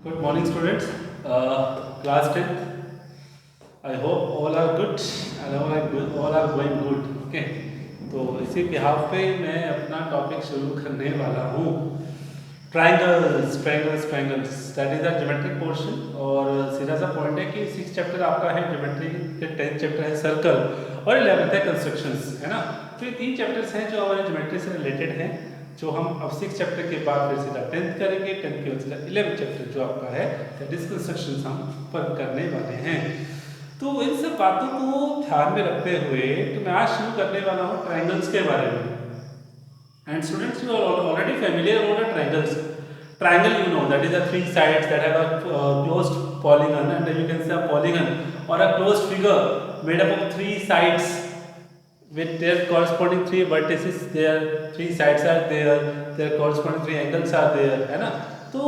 Good morning, students. Class 10th. I hope all are good and all are going good. Okay. तो इसी behalf पे मैं अपना topic शुरू करने वाला हूँ. Triangles that is a geometric portion. और सीधा सा पॉइंट है कि 6th चैप्टर आपका है ज्योमेट्री के, 10th चैप्टर है सर्कल और 11th है कंस्ट्रक्शंस, है ना. तो ये 3 चैप्टर्स हैं जो हमारे ज्योमेट्री से रिलेटेड हैं, जो हम अब 6th चैप्टर के बाद फिर सीधा 10th करेंगे. 10th के बाद सीधा 11th चैप्टर जो आपका है दैट इज कंस्ट्रक्शंस हम पर करने वाले हैं. तो इन सब बातों को ध्यान में रखते हुए तो मैं आज शुरू करने वाला हूँ ट्राइंगल्स के बारे में. And students, you are already familiar about the triangles. Triangle, you know, that is the 3 sides that have a closed polygon, and you can say a polygon or a closed figure made up of 3 sides with their corresponding 3 vertices. Their 3 sides are there, their corresponding 3 angles are there, है ना. तो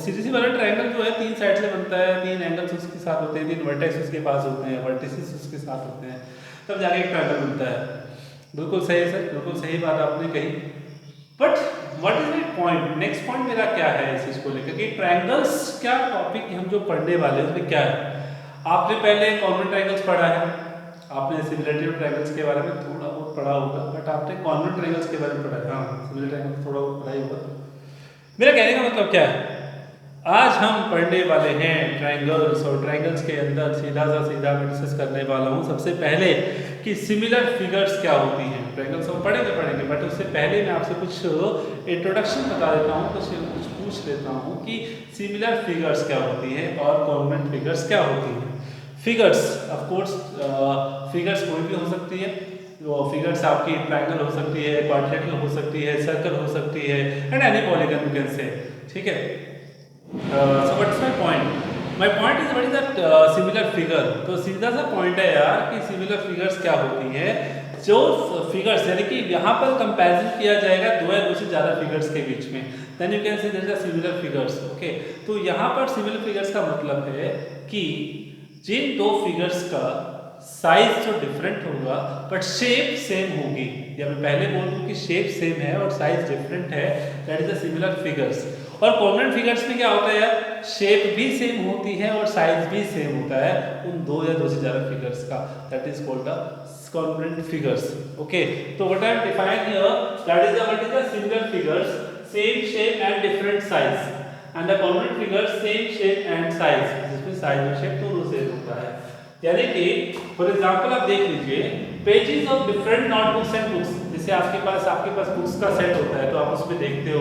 सीधी सी वाला triangle जो है 3 side से बनता है, 3 angles उसके साथ होते हैं, 3 वर्टेक्स उसके पास होते हैं, वर्टिसेस उसके साथ होते हैं, तब जाके एक ट्रायंगल बनता है. बिल्कुल सही है सर, बिल्कुल सही बात आपने कही. But what is my point, next point मेरा क्या है इस चीज को लेकर कि ट्रायंगल्स क्या टॉपिक हम जो पढ़ने वाले हैं उसमें क्या है. आपने पहले कॉन्वेंट ट्रायंगल्स पढ़ा है, आपने सिमिलरिटी ऑफ ट्रायंगल्स के बारे में थोड़ा बहुत पढ़ा होगा, बट आपने कॉन्वेंट ट्रायंगल्स के बारे में पढ़ा है. हाँ, सिमिलर ट्रायंगल्स थोड़ा बहुत पढ़ा ही होगा. मेरा कहने का मतलब क्या है, आज हम पढ़ने वाले हैं ट्रायंगल्स, और ट्रायंगल्स के अंदर सीधा मैं डिस्कस करने वाला हूँ सबसे पहले कि सिमिलर फिगर्स क्या होती हैं. ट्रायंगल्स हम पढ़ेंगे, बट उससे पहले मैं आपसे कुछ इंट्रोडक्शन बता देता हूँ, कुछ पूछ लेता हूँ कि सिमिलर फिगर्स क्या होती हैं और कॉन्वेंट फिगर्स क्या होती हैं. फिगर्स ऑफ कोर्स फिगर्स कोई भी हो सकती है. वो फिगर्स आपकी ट्रायंगल हो सकती है, क्वाड्रिलेटरल हो सकती है, सर्कल हो सकती है, and any polygon you can से. ठीक है. So what's my point, my point is what is that similar figure. तो सीधा सा पॉइंट है यार कि सिमिलर फिगर्स क्या होती हैं. जो फिगर्स यानी कि यहाँ पर कंपैरिजन किया जाएगा दो या दो से ज़्यादा फिगर्स के बीच में, then you can say there is a similar figures. Okay. तो यहाँ पर सिमिलर फिगर्स का मतलब है कि जिन दो फिगर्स का साइज जो डिफरेंट होगा बट शेप सेम होगी, या मैं पहले बोल दूं कि शेप सेम है और साइज डिफरेंट है, that is the similar figures. और कॉन्वेंट फिगर्स में क्या होता है यार, शेप भी सेम होती है और साइज भी सेम होता है उन दो या दो से ज्यादा फिगर्स का, that is called the congruent figures. Okay. तो what I am define here, that is what is the similar figures, same shape and different size, and the congruent figures same shape and size, जिसमें size और शेप दोनों same होता है. यानी कि for example आप देख लीजिए pages of different notebooks and books. जैसे आपके पास बुक्स का सेट होता है, तो आप उसमें देखते हो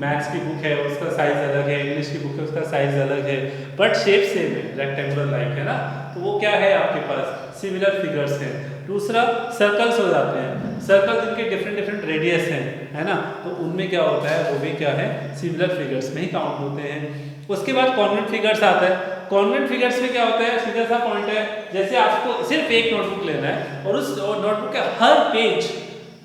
मैथ्स की बुक है उसका साइज अलग है, इंग्लिश की बुक है उसका साइज अलग है, बट शेप सेम है, रेक्टेंगुलर लाइक, है ना. तो वो क्या है आपके पास सिमिलर फिगर्स हैं. दूसरा सर्कल्स हो जाते हैं, सर्कल जिनके डिफरेंट रेडियस हैं, है ना. तो उनमें क्या होता है, वो भी क्या है सिमिलर फिगर्स में ही काउंट होते हैं. उसके बाद कॉन्वेंट फिगर्स आता है. कॉन्वेंट फिगर्स में क्या होता है, सीधा सा पॉइंट है, जैसे आपको सिर्फ एक नोटबुक लेना है और उस नोटबुक का हर पेज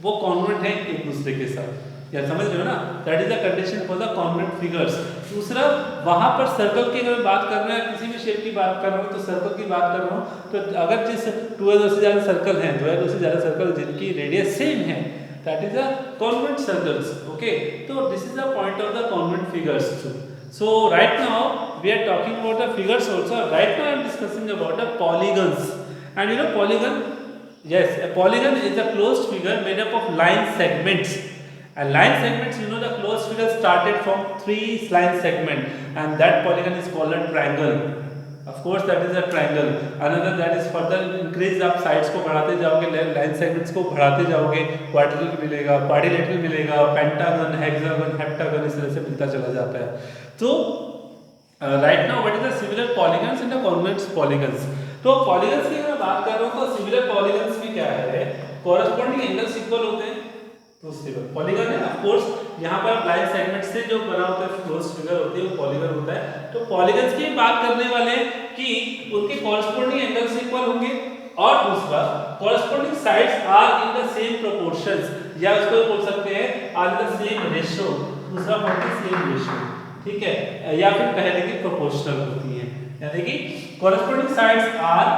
वो कॉन्वेंट है एक दूसरे के साथ, या समझ रहे हो ना. That is the condition for the congruent figures. दूसरा, वहां पर सर्कल की अगर बात कर रहे हैं, किसी भी शेप की बात कर रहा हूँ, तो सर्कल की बात कर रहा हूँ, तो अगर जिस 2 या 2 से ज्यादा सर्कल हैं, 2 या 2 से ज्यादा सर्कल जिनकी रेडियस सेम है, that is the congruent circles. Okay. तो this is the point of the congruent figures. So right now we are talking about the figures also. Right now I am discussing about the polygons. And you know polygon, yes, a polygon is a closed figure made up of line segments. And line segments, you know, the closed figure started from 3 line segment, and that polygon is called a triangle. Of course that is a triangle. Another that is further increase, आप sides को बढ़ाते जाओगे, line segments को बढ़ाते जाओगे, quadrilateral मिलेगा, quadrilateral मिलेगा, pentagon, hexagon, heptagon, इस तरह से मिलता चला जाता है. तो right now what is the similar polygons and the convent polygons. तो पॉलीगन्स की मैं बात कर रहा हूँ, तो सिमिलर पॉलीगन्स में क्या है, कॉरेस्पॉन्डिंग एंगल्स इक्वल होते हैं, तो सिमिलर पॉलीगन है. ऑफ कोर्स यहाँ पर लाइन सेगमेंट से जो बना होता है क्लोज फिगर होती है वो पॉलीगन होता है. तो पॉलीगन्स की बात करने वाले कि उनके कॉरेस्पॉन्डिंग एंगल्स इक्वल होंगे, और दूसरा corresponding sides are in the same proportions, या उसको बोल सकते हैं are in the same ratio. दूसरा पॉइंट है सेम रेशियो, ठीक है, या फिर पहले की प्रोपोर्शनल होती है, यानी कि corresponding sides are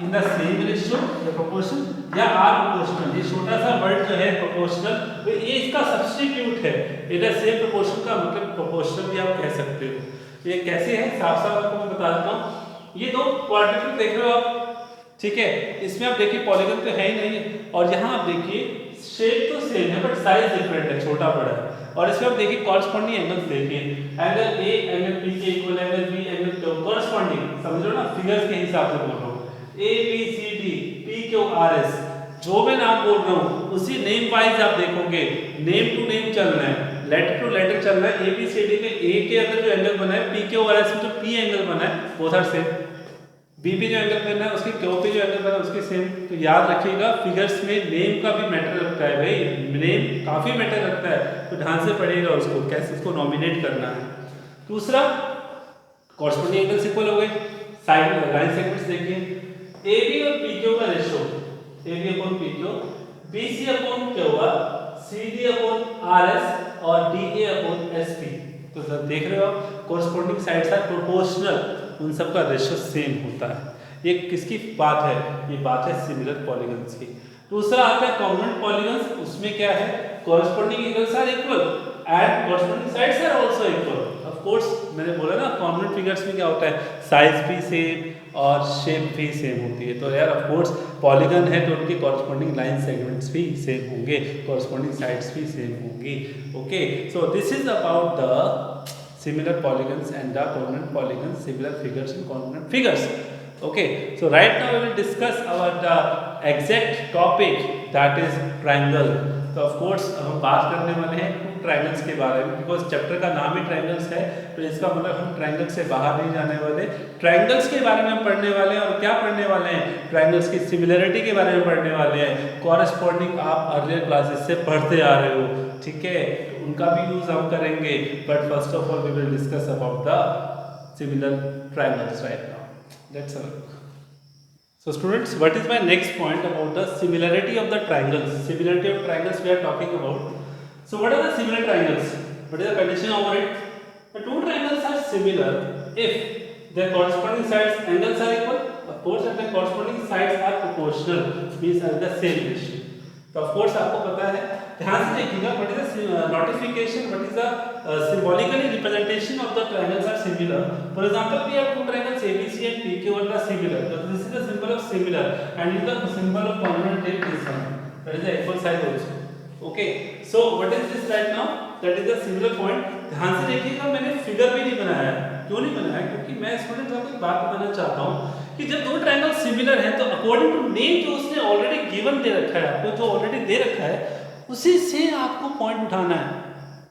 in the same ratio या प्रोपोर्शन, या आर प्रोपोर्शनल. ये छोटा सा वर्ड जो है प्रोपोर्शनल, ये इसका सब्स्टिट्यूट है. इधर सेम प्रोपोर्शन का मतलब प्रोपोर्शनल भी आप कह सकते हो. ये कैसे है साफ साफ आपको मैं बता देता हूँ। ये दो क्वाड्रेटिक देख रहे हो आप, ठीक है, इसमें आप देखिए पॉलीगन तो है ही नहीं है, और यहाँ आप देखिए शेप तो सेम है बट साइज डिफरेंट है, छोटा बड़ा है। और इसमें आप देखिए कॉरस्पॉन्डिंग एंगल्स देखिए, एंगल ए एंगल बी के equal, angle B angle Q, corresponding, समझ लो ना, फिगर्स के हिसाब से बोल रहा हूँ, A B C D P Q R S, जो मैं नाम बोल रहा हूँ उसी नेम वाइज आप देखोगे, नेम टू नेम चलना है, लेटर टू लेटर चलना है। ए बी सी डी में ए के अंदर जो एंगल बना है, पी क्यू आर एस में जो पी एंगल बना है बोथ आर सेम, बी पे जो एंगल बना है उसके क्यू पे जो एंगल बना है उसके सेम। तो याद रखिएगा फिगर्स में नेम का भी मैटर रखता है भाई, नेम काफी मैटर रखता है, तो ध्यान से पढ़िएगा उसको, कैसे उसको नॉमिनेट करना है। दूसरा कॉरस्पॉन्डिंग एंगल्स इक्वल हो गए, साइड लाइन सेगमेंट्स देखिए, ए बी और पी क्यू का ratio, A B upon P Q, B C upon Q R, C D upon R S और D A upon S P. तो sir देख रहे हो आप, कॉरस्पॉन्डिंग साइड्स आर प्रोपोर्शनल, उन सब का रेशियो सेम होता है। ये किसकी बात है, ये बात है सिमिलर पॉलीगन्स की। दूसरा आता है कॉन्ग्रुएंट पॉलीगन्स, उसमें क्या है, corresponding angles are equal and corresponding sides are also equal. Of course मैंने बोला ना कॉन्ग्रुएंट फिगर्स में क्या होता है, साइज भी सेम और शेप भी सेम होती है। तो यार ऑफ कोर्स पॉलीगन है तो उनकी कॉरस्पॉन्डिंग लाइन सेगमेंट्स भी सेम होंगे, कॉरस्पॉन्डिंग साइड्स भी सेम होंगी। Okay, so this is about the similar polygons and the congruent polygons, similar figures and congruent figures. Okay, so right now we will discuss about the exact topic, that is triangle. तो of course हम बात करने वाले हैं two triangles के बारे में, because chapter का नाम ही ट्रायंगल्स है, तो इसका मतलब हम ट्रायंगल से बाहर नहीं जाने वाले, ट्रायंगल्स के बारे में हम पढ़ने वाले हैं। और क्या पढ़ने वाले हैं, ट्रायंगल्स की सिमिलरिटी के बारे में पढ़ने वाले हैं। कॉरस्पॉन्डिंग आप अर्लियर क्लासेस से पढ़ते आ रहे हो, ठीक है, उनका भी यूज हम करेंगे, but first of all we will discuss about the similar triangles right now. Let's have a look. So students, what is my next point about the similarity of the triangles? Similarity of triangles we are talking about. So what are the similar triangles? What is the condition over it? The two triangles are similar if their corresponding sides angles are equal. Of course, if their corresponding sides are proportional, means are the same ratio. तो of course आपको पता है, ध्यान से देखिएगा, what is the notification, what is the symbolically representation of the triangles are similar. For example, we have two triangles ABC and PQ are similar. So this is the symbol of similar and is the symbol of congruent in this one. That is the equal side also. Okay. So what is this right now? That is the similar point. ध्यान से देखिएगा, मैंने figure भी नहीं बनाया। क्यों नहीं बनाया? क्योंकि मैं स्टूडेंट्स आपको एक बात बताना चाहता हूँ कि जब दो ट्रायंगल सिमिलर हैं तो अकॉर्डिंग टू नेम जो उसने ऑलरेडी गिवन दे रखा है आपको, जो ऑलरेडी दे रखा है उसी से आपको पॉइंट उठाना है।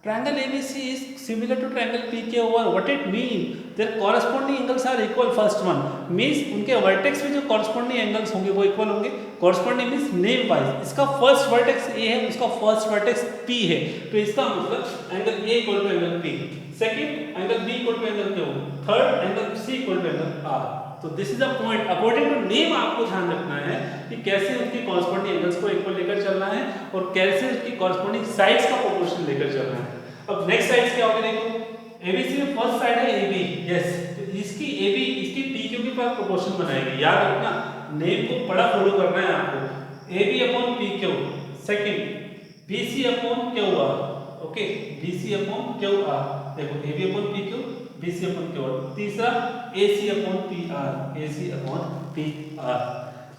Triangle ABC is similar to triangle PQR. What it mean? Their corresponding angles are equal. First one means उनके वर्टेक्स में जो corresponding angles होंगे वो इक्वल होंगे। corresponding means name wise, इसका फर्स्ट वर्टेक्स A है, उसका फर्स्ट वर्टेक्स P है, तो इसका मतलब angle A equal to angle P, second angle B equal to angle Q, third angle C equal to angle R। तो this is a point, according to name आपको ध्यान रखना है कि कैसे उसकी कॉरस्पॉन्डिंग एंगल्स को इक्वल लेकर चलना है और कैसे उसकी कॉरस्पॉन्डिंग साइड्स का प्रोपोर्शन लेकर चलना है। अब नेक्स्ट साइड्स क्या होगा देखो, ABC में फर्स्ट साइड है AB, यस, तो इसकी AB इसकी PQ के पास प्रोपोर्शन बनाएगी। याद रखना, नेम को बड़ा फॉलो करना है आपको। AB upon PQ, second BC upon QR, okay, BC upon QR, देखो AB upon PQ, BC upon QR, तीसरा AC upon PR, AC upon PR,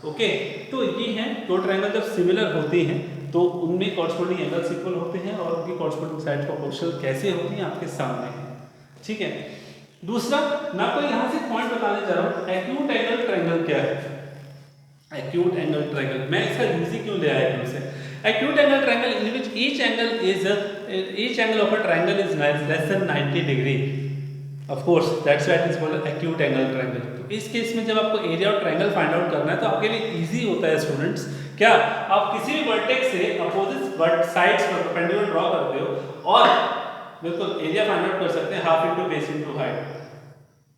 okay. तो ये हैं दो ट्रायंगल जब सिमिलर होती हैं तो उनमें कॉरस्पॉन्डिंग एंगल्स इक्वल होते हैं और उनकी कॉरस्पॉन्डिंग साइड प्रोपोर्शनल कैसे होती हैं आपके सामने है, ठीक है। दूसरा मैं आपको यहाँ से पॉइंट बताने जा रहा हूँ, एक्यूट एंगल ट्रायंगल क्या है। एक्यूट एंगल ट्रायंगल, मैं इसका यूज क्यों ले आया हूँ इसे। Acute angle triangle in which each angle of a triangle is less than 90 degree. Of course that's why it is called acute angle triangle. तो इस केस में जब आपको area of triangle find out करना है तो आपके लिए इजी होता है स्टूडेंट्स, क्या आप किसी भी वर्टेक्स से अपोजिट साइड्स पर परपेंडिकुलर ड्रॉ करते हो और बिल्कुल एरिया फाइंड आउट कर सकते हैं, half into base into height,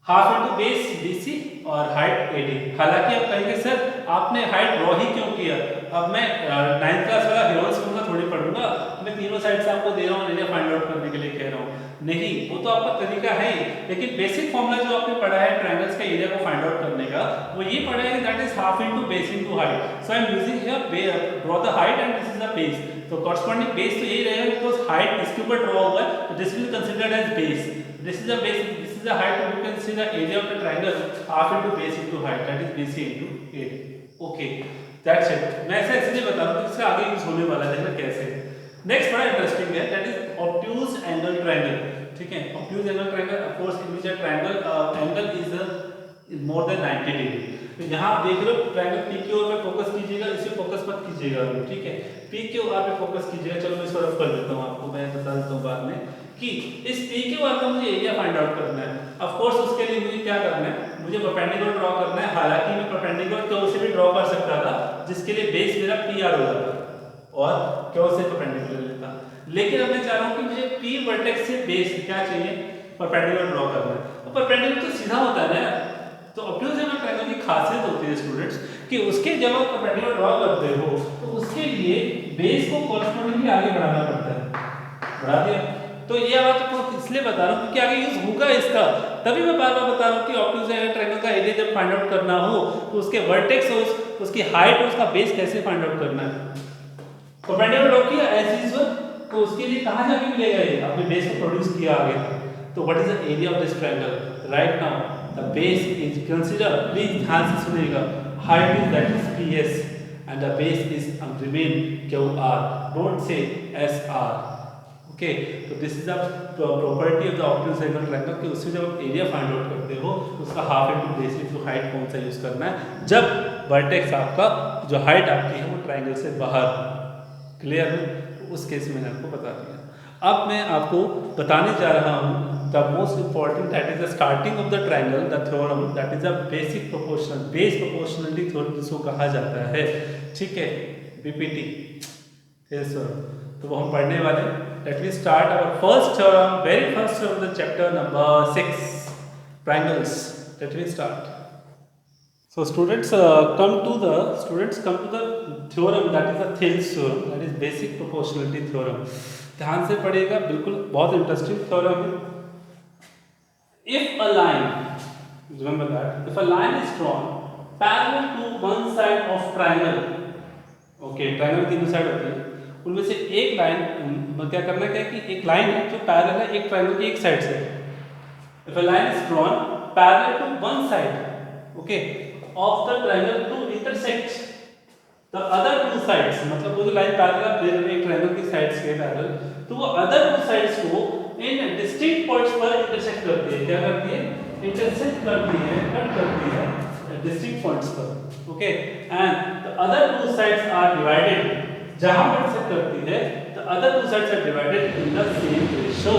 half into base BC और हाइट AD। हालांकि आप कहेंगे सर आपने हाइट ड्रॉ ही क्यों किया, अब मैं 9th क्लास वाला हेरोल्स फॉर्मूला थोड़ी पढ़ूंगा, मैं तीनों साइड से आपको दे रहा हूँ एरिया फाइंड आउट करने के लिए कह रहा हूँ, नहीं वो तो आपका तरीका है, लेकिन बेसिक फॉर्मूला जो आपने पढ़ा है ट्रायंगल्स का एरिया को फाइंड आउट करने का, वो ये पढ़ा है that is half into base into height. So I am using here draw the height and this is the base, तो कॉरस्पॉन्डिंग बेस तो यही रहेगा बिकॉज़ हाइट इसके ऊपर ड्रॉ हुआ है, तो this will considered as base, this is the base, this is is the height, you can see the area of the triangle half into base into height, that is BC into area. Okay, that's it. मैं ऐसे इसलिए बता रहा हूँ इससे आगे use होने वाला है, देखना कैसे। नेक्स्ट बड़ा इंटरेस्टिंग है, that is obtuse angle triangle। ठीक है, obtuse angle triangle, of course in which a triangle angle is more than 90 degree. तो यहाँ आप देख रहे हो ट्रायंगल पी क्यू आर पे फोकस कीजिएगा, इस पे फोकस मत कीजिएगा, ठीक है, पी क्यू आर पे फोकस कीजिएगा। चलो मैं इसको रफ कर देता हूँ, आपको मैं बता देता हूँ बाद में कि इस पी क्यू आर का मुझे एरिया फाइंड आउट करना है। ऑफ कोर्स उसके लिए मुझे क्या करना है, मुझे परपेंडिकुलर ड्रॉ करना है। हालांकि मैं परपेंडिकुलर क्यू से भी ड्रॉ कर सकता था, जिसके लिए बेस मेरा पी आर हो जाता और क्यू से परपेंडिकुलर लेता, लेकिन अब मैं चाह रहा हूँ कि मुझे पी वर्टेक्स से बेस क्या चाहिए, परपेंडिकुलर ड्रॉ करना है। तो परपेंडिकुलर तो सीधा होता है ना। तो ऑब्ट्यूज एंगल ट्रायंगल की खासियत होती है स्टूडेंट्स कि उसके जब आप परपेंडिकुलर ड्रॉ करते हो तो उसके लिए बेस को कॉरस्पॉन्डिंगली आगे बढ़ाना पड़ता है। बढ़ा दिया। तो ये बात आपको इसलिए बता रहा हूँ क्योंकि आगे यूज होगा इसका, तभी मैं बार बार बता रहा हूँ कि ऑब्ट्यूज एंगल ट्रायंगल का एरिया जब फाइंड आउट करना हो तो उसके वर्टेक्स और उसकी हाइट और उसका बेस कैसे फाइंड आउट करना है। परपेंडिकुलर ड्रॉ किया एज यूजुअल, तो उसके लिए कहाँ जाके मिलेगा ये, आपने बेस को प्रोड्यूस किया आगे। तो what is the area of this triangle right now, the base is consider, please ध्यान से सुनिएगा, height is that is PS and the base is remain QR, don't say SR, okay। तो this is the property of the obtuse angle triangle कि उससे जब area find out करते हो तो उसका half into base into height कौन सा यूज करना है जब वर्टेक्स आपका जो हाइट आपकी है वो ट्रायंगल से बाहर। क्लियर है, तो उस केस में मैंने आपको बता दिया। अब मैं आपको बताने जा रहा हूँ the most important, that is the starting of the triangle, the theorem, that is a basic proportional, base proportionality theorem जिसको कहा जाता है, ठीक है, BPT। yes sir, तो वो हम पढ़ने वाले। Let me start our first theorem, very first theorem of the chapter number 6, triangles। Let me start। So students come to the theorem, that is the Thales theorem, that is basic proportionality theorem। ध्यान से पढ़िएगा, बिल्कुल बहुत interesting theorem है। If a line, remember that, if a line is drawn parallel to one side of triangle, okay, triangle की दो side होती है, उनमें से एक लाइन क्या करना है कि एक लाइन है जो पैरेलल है एक ट्रायंगल की एक साइड से। If a line is drawn parallel to one side, okay, of the triangle to intersect the other two sides, मतलब वो जो लाइन पैरेलल है एक ट्रायंगल की साइड्स के पैरेलल, तो वो अदर टू साइड्स को इन डिस्टिंक्ट पॉइंट्स पर इंटरसेक्ट करती है। क्या करती है? इंटरसेक्ट करती है, कट करती है डिस्टिंक्ट पॉइंट्स पर, okay. And the other two sides are divided, जहां पर इंटरसेक्ट करती है the other two sides are divided in the same ratio,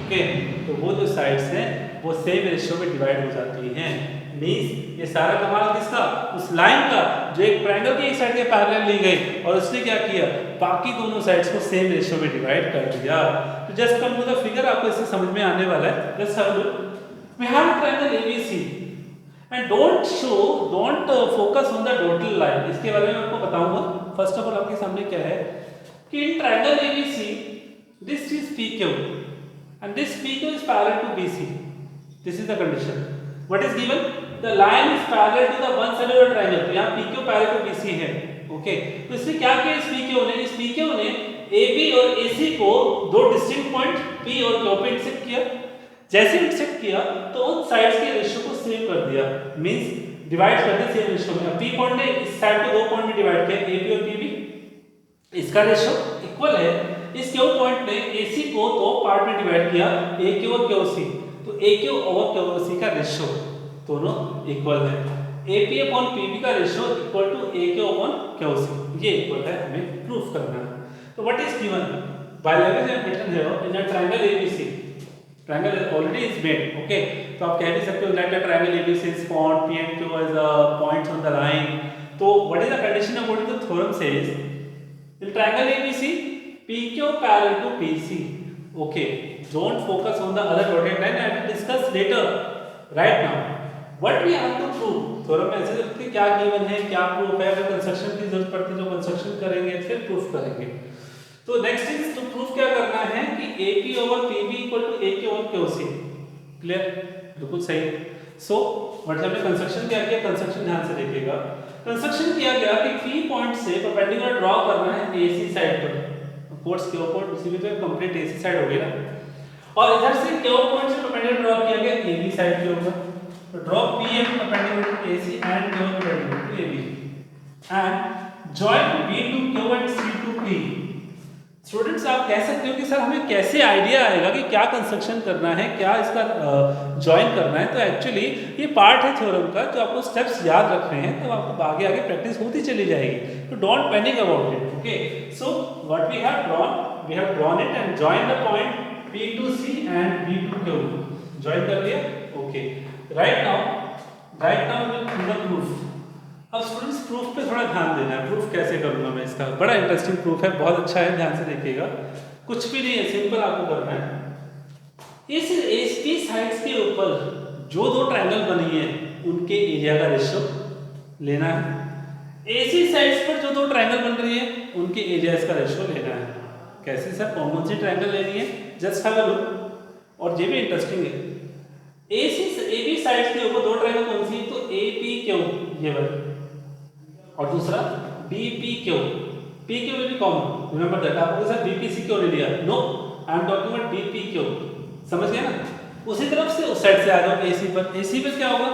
okay. तो वो जो साइड्स हैं वो सेम रेशियो में डिवाइड हो जाती हैं। मींस ये सारा कमाल किसका? उस लाइन का जो एक ट्रायंगल की एक साइड के पैरेलल ली गई और उसने क्या किया, बाकी दोनों साइड्स को सेम रेशियो में डिवाइड कर दिया। तो just come to the figure, आपको इससे समझ में आने वाला है। Let's have a look. We have a triangle ABC and don't focus on the dotted line. इसके बारे में आपको बताऊंगा। फर्स्ट ऑफ ऑल आपके सामने क्या है कि इन triangle ABC this is PQ and this PQ is parallel to BC. This is the condition. What is given? The line is parallel to the one side of the triangle. तो यहाँ PQ parallel to BC है, okay. तो इसने क्या किया इस PQ ने AB और AC को दो डिस्टिंक्ट पॉइंट P और Q पे इंटरसेक्ट किया। जैसे इंटरसेक्ट किया तो उन साइड्स के रेशियो को सेम कर दिया, मींस डिवाइड कर दिया सेम रेशियो में। P पॉइंट ने इस साइड को दो पॉइंट में डिवाइड किया, AB और PB, इसका रेशियो इक्वल है। इस Q पॉइंट ने AC को दो पार्ट में डिवाइड किया, AQ और QC, तो AQ और QC का रेशियो दोनों इक्वल है। AP अपॉन PB का ratio equal to AQ upon QC, ये इक्वल है, हमें प्रूफ करना है। तो what is given by language and pattern here in a triangle ABC, triangle already is made, okay. तो आप कह भी सकते हो that the triangle ABC is formed, P and Q as points on the line। तो what is the condition according to theorem says in triangle ABC PQ parallel to PC, okay। Don't focus on the other dotted line, I will discuss later। Right now what we have to prove, theorem में ऐसे देखते क्या given है, क्या proof है, अगर construction की जरूरत पड़ती है तो कंस्ट्रक्शन करेंगे, फिर प्रूफ करेंगे। तो नेक्स्ट इज टू प्रूफ क्या करना है कि AP over PB equal to AQ over QC। Clear? बिल्कुल सही। सो व्हाट हमने कंस्ट्रक्शन क्या किया, कंस्ट्रक्शन ध्यान से देखिएगा। कंस्ट्रक्शन किया गया कि P पॉइंट से परपेंडिकुलर ड्रॉ करना है AC साइड पर, कोर्स के ऊपर उसी में तो कंप्लीट AC साइड हो गई ना। और इधर से क्यू पॉइंट से परपेंडिकुलर ड्रॉ किया गया AB साइड के ऊपर, तो draw PM perpendicular to AC and Q perpendicular to AB and join B to Q and C to P। Students आप कह सकते हो कि सर हमें कैसे आइडिया आएगा कि क्या कंस्ट्रक्शन करना है, क्या इसका ज्वाइन करना है। तो एक्चुअली ये पार्ट है थ्योरम का, जो आपको स्टेप्स याद रखने हैं तो आपको आगे आगे प्रैक्टिस होती चली जाएगी। तो don't panic about it, okay. So what we have drawn it and join the point P to C and B to Q। Join कर लिया, okay. Right now the proof. अब स्टूडेंट्स प्रूफ पे थोड़ा ध्यान देना है। प्रूफ कैसे करूंगा मैं इसका, बड़ा इंटरेस्टिंग प्रूफ है, बहुत अच्छा है, ध्यान से देखिएगा। कुछ भी नहीं है, सिंपल आपको करना है। इस एसी साइड्स के ऊपर जो दो ट्रायंगल बनी है उनके एरिया का रेशियो लेना है। एसी साइड्स पर जो दो ट्रायंगल बन रही है उनके एरियाज का रेशियो लेना है। कैसे सर, कौन सी ट्रायंगल लेनी है, जस्ट हैव अ लुक। और ये भी इंटरेस्टिंग है, एबी साइड्स के ऊपर दो ट्रायंगल कौन सी, तो APQ ये वाला, और दूसरा BPQ। PQ will be common, remember that। आपको सर BPC क्यों नहीं दिया, no I am talking about BPQ, समझ गए ना। उसी तरफ से उस साइड से आ जाओ AC पर। AC पर क्या होगा,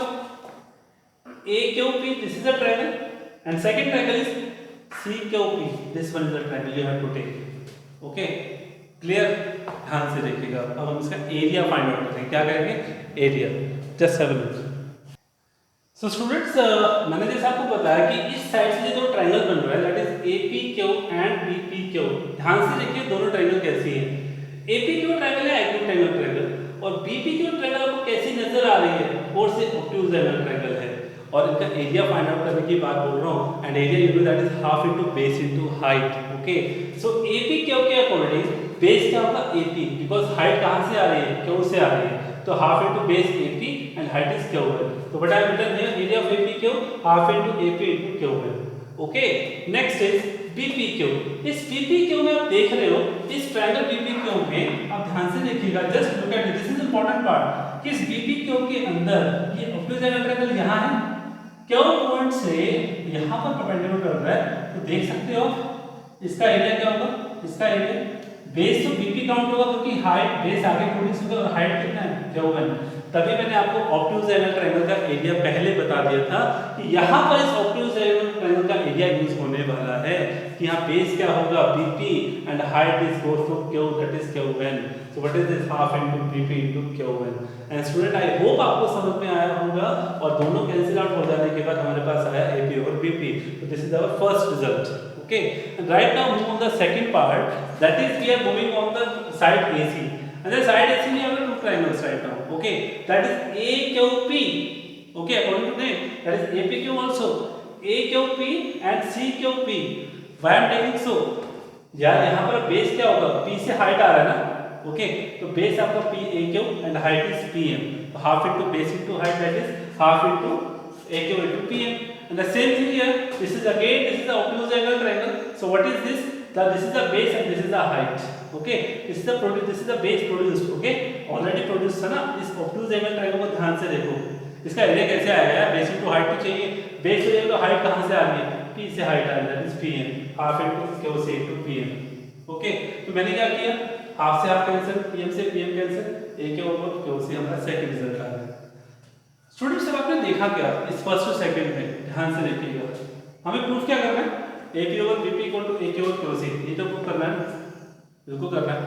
AQP, this is a triangle and second triangle is CQP, this one is the triangle you have to take, okay. Clear, ध्यान से देखिएगा। अब हम इसका एरिया फाइंड आउट करते हैं। क्या करेंगे, area, just have a look. So students मैंने जैसे आपको बताया कि इस साइड से जो ट्रायंगल बन रहा है that is APQ and BPQ। ध्यान से देखिए दोनों ट्रायंगल कैसी हैं। APQ ट्रायंगल है एक्यूट ट्रायंगल, और BPQ ट्रायंगल आपको कैसी नजर आ रही है, और से ऑब्ट्यूज एंगल ट्रायंगल है। और इनका एरिया फाइंड आउट करने की बात बोल रहा हूं, and area you know that is half into base into height, okay. So APQ के अकॉर्डिंग बेस क्या होगा, AP, बिकॉज़ हाइट कहां से आ रही है, Q से आ रही है, तो half into base AP and height is Q है। तो what I have written here, area of APQ half into AP into Q है, ओके। Next is BPQ। इस BPQ में आप देख रहे हो, इस ट्रायंगल BPQ में आप ध्यान से देखिएगा, just look at this is important part, कि इस BPQ के अंदर ये ऑब्ट्यूज एंगल ट्रायंगल यहां है, Q पॉइंट से यहां पर परपेंडिकुलर कर रहा है, तो देख सकते हो इसका एरिया क्या होगा, इसका एरिया बेस तो BP काउंट होगा क्योंकि हाइट बेस आगे प्रोड्यूस होगा और हाइट कितना है, Q1। तभी मैंने आपको ऑब्ट्यूज एंगल ट्रायंगल का एरिया पहले बता दिया था कि यहाँ पर इस ऑब्ट्यूज एंगल ट्रायंगल का एरिया यूज होने वाला है कि यहाँ बेस क्या होगा, BP and height is goes to Q, that is Q1। So what is this, half into BP into Q1। And student I hope आपको समझ में आया होगा, और दोनों कैंसिल आउट हो जाने के बाद हमारे पास आया AP और BP। तो this is our first result, okay। And right now move on the second part, that is we are moving on the side AC, and the side AC we have two triangles right now, okay, that is AQP, okay, according to name that is APQ also, AQP and CQP। why I am taking so, यार यहाँ पर base क्या होगा, P से height आ रहा है ना, okay. तो बेस आपका PAQ and height is PM, तो half into base into height, that is half into AQ into PM। And the same thing here, this is the obtuse angle triangle. So what is this, this is the base and this is the height, okay। this is the base produced, okay, already produced है ना। इस obtuse angle triangle को ध्यान से देखो, इसका area कैसे आएगा यार, बेस इनटू हाइट तो चाहिए, बेस चाहिए तो हाइट कहां से आ रही है, P से हाइट आ रही है, that is PM, half into Q से इनटू PM, ओके। तो मैंने क्या किया, हाफ से हाफ कैंसिल, PM से PM कैंसिल, A के ऊपर Q से हमारा सेकंड रिजल्ट आ गया। स्टूडेंट्स अब आपने देखा क्या इस फर्स्ट और सेकंड में, ध्यान से देखिएगा। हमें प्रूफ क्या करना है, AP over BP equal to AQ over QC, ये तो प्रूफ करना है, बिल्कुल करना है।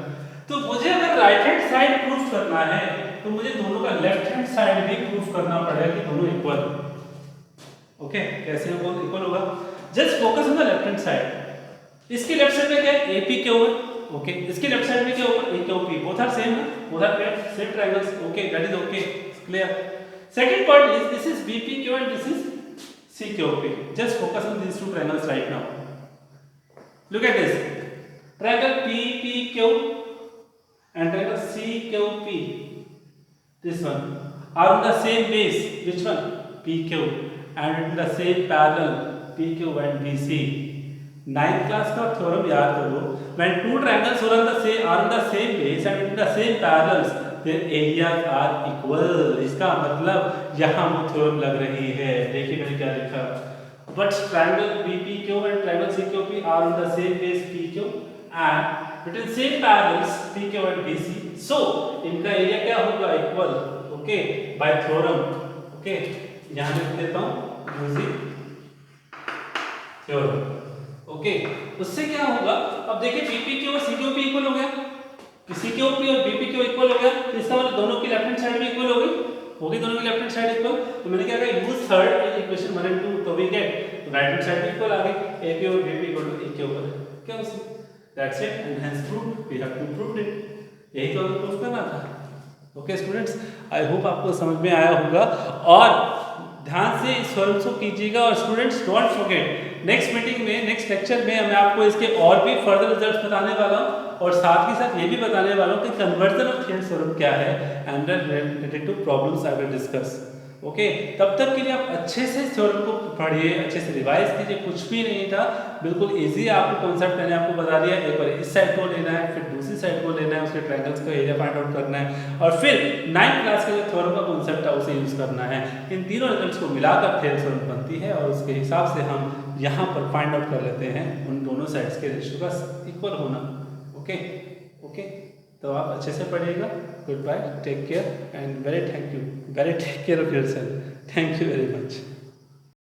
तो मुझे अगर राइट हैंड साइड प्रूफ करना है तो मुझे दोनों का लेफ्ट हैंड साइड भी प्रूफ करना पड़ेगा कि दोनों इक्वल, ओके। कैसे इक्वल होगा, just focus on the left hand side. इसके लेफ्ट साइड में क्या है, APQ है, ओके। इसके लेफ्ट साइड में क्या होगा, AQP, बोथ आर सेम ना, both are same triangles, okay, that is okay, clear. Second part is this is BPQ and this is CQP. Just focus on these two triangles right now. Look at this. Triangle PPQ and triangle CQP. This one are on the same base. Which one? PQ, and in the same parallel PQ and BC. 9th class का theorem याद करो. When two triangles are on the same base and in the same parallels, their areas are equal. इसका मतलब यहाँ वो theorem लग रही है। देखिए मैंने क्या लिखा, but triangle BPQ and triangle CQP are on the same base PQ and between same parallels PQ and BC, so इनका एरिया क्या होगा equal, okay, bye theorem, okay, यहाँ लिख देता हूँ यूजिंग थ्योरम, ओके। उससे क्या होगा, अब देखिए BPQ और CQP इक्वल हो गया, CQP और BPQ इक्वल हो गया, तो इसका मतलब दोनों की लेफ्ट हैंड साइड भी इक्वल हो गई दोनों की लेफ्ट हैंड साइड इक्वल। तो मैंने क्या कहा, यूज थर्ड इक्वेशन 1 and 2, तो we get right hand side equal आ गई, AP और BP इक्वल टू A के ऊपर, क्या उसी, that's it, and hence proved, we have to prove it, यही तो हमें प्रूव करना था। ओके स्टूडेंट्स, आई होप आपको समझ में आया होगा, और ध्यान से इस थ्योरम को कीजिएगा। और students don't forget, next meeting में, नेक्स्ट लेक्चर में मैं आपको इसके और भी फर्दर रिजल्ट्स बताने वाला हूँ, और साथ ही साथ ये भी बताने वाला हूँ कि कन्वर्जन ऑफ थेल्स थ्योरम क्या है and related to problems I will discuss, okay. तब तक के लिए आप अच्छे से थ्योरम को पढ़िए, अच्छे से रिवाइज कीजिए, कुछ भी नहीं था, बिल्कुल इजी आपको कॉन्सेप्ट मैंने आपको बता दिया। एक बार इस साइड को लेना है, फिर दूसरी साइड को लेना है, उसके ट्रायंगल्स का एरिया फाइंड आउट करना है, और फिर 9th क्लास का जो थ्योरम का कॉन्सेप्ट है उसे यूज करना है। इन तीनों रिजल्ट्स को मिलाकर थेल्स थ्योरम बनती है, और उसके हिसाब से हम यहाँ पर फाइंड आउट कर लेते हैं उन दोनों साइड्स के रेशियो का इक्वल होना, ओके ओके। तो आप अच्छे से पढ़िएगा। Goodbye, take care and very take care of yourself, thank you very much.